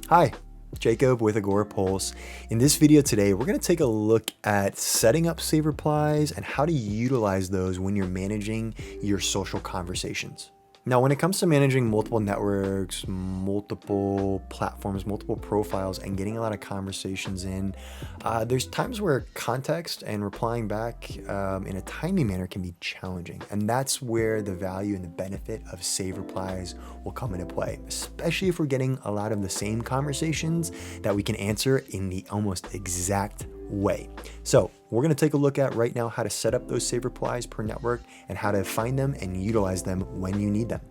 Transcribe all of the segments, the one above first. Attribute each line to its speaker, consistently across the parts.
Speaker 1: Hi, Jacob with Agorapulse. In this video today, we're going to take a look at setting up save replies and how to utilize those when you're managing your social conversations. Now, when it comes to managing multiple networks, multiple platforms, multiple profiles, and getting a lot of conversations in, there's times where context and replying back in a timely manner can be challenging. And that's where the value and the benefit of save replies will come into play, especially if we're getting a lot of the same conversations that we can answer in the almost exact way. So we're going to take a look at right now how to set up those save replies per network and how to find them and utilize them when you need them.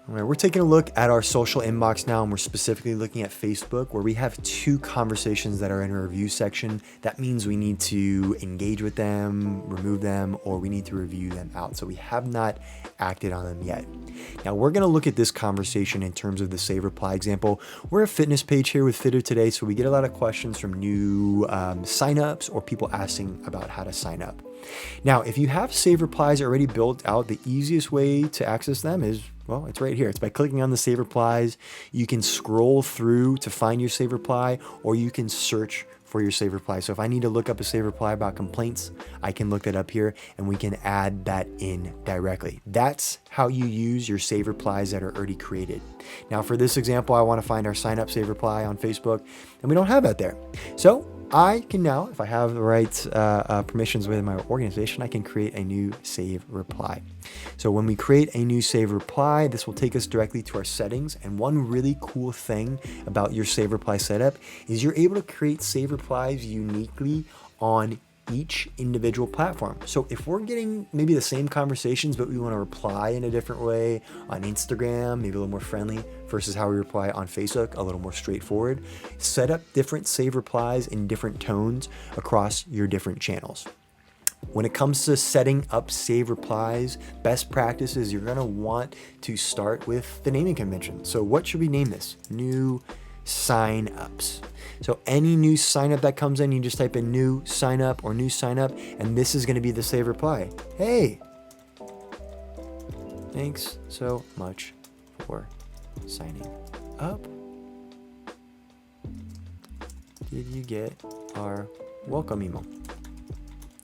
Speaker 1: All right, we're taking a look at our social inbox now, and we're specifically looking at Facebook, where we have two conversations that are in a review section. That means we need to engage with them, remove them, or we need to review them out. So we have not acted on them yet. Now we're going to look at this conversation in terms of the save reply example. We're a fitness page here with Fitter Today, so we get a lot of questions from new signups or people asking about how to sign up. Now, if you have save replies already built out, the easiest way to access them is, well, it's right here. It's by clicking on the save replies. You can scroll through to find your save reply, or you can search for your save reply. So if I need to look up a save reply about complaints, I can look that up here and we can add that in directly. That's how you use your save replies that are already created. Now for this example, I want to find our sign up save reply on Facebook, and we don't have that there. So I can now, if I have the right permissions within my organization, I can create a new save reply. So when we create a new save reply, this will take us directly to our settings. And one really cool thing about your save reply setup is you're able to create save replies uniquely on each individual platform. So if we're getting maybe the same conversations, but we want to reply in a different way on Instagram, maybe a little more friendly versus how we reply on Facebook, a little more straightforward, set up different save replies in different tones across your different channels. When it comes to setting up save replies, best practices, you're going to want to start with the naming convention. So what should we name this? New sign ups. So any new sign up that comes in, you just type in new sign up or new sign up, and this is going to be the save reply. Hey, thanks so much for signing up. Did you get our welcome email?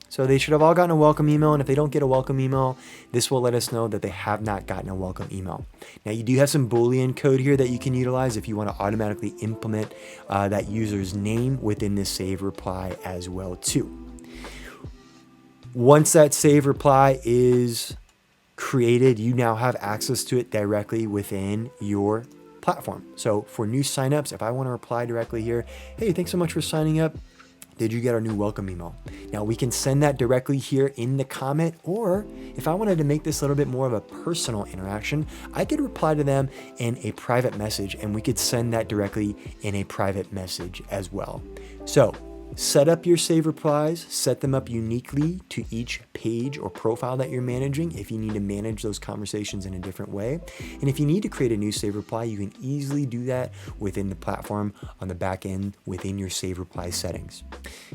Speaker 1: So they should have all gotten a welcome email, and if they don't get a welcome email, this will let us know that they have not gotten a welcome email. Now you do have some Boolean code here that you can utilize if you want to automatically implement that user's name within this save reply as well too. Once that save reply is created, you now have access to it directly within your platform. So for new signups, if I want to reply directly here, hey, thanks so much for signing up. Did you get our new welcome email? Now we can send that directly here in the comment, or if I wanted to make this a little bit more of a personal interaction, I could reply to them in a private message, and we could send that directly in a private message as well. So set up your save replies, set them up uniquely to each page or profile that you're managing if you need to manage those conversations in a different way. And if you need to create a new save reply, you can easily do that within the platform on the back end within your save reply settings.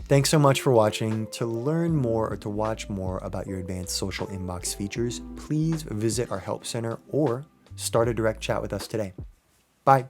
Speaker 1: Thanks so much for watching. To learn more or to watch more about your advanced social inbox features, please visit our help center or start a direct chat with us today. Bye.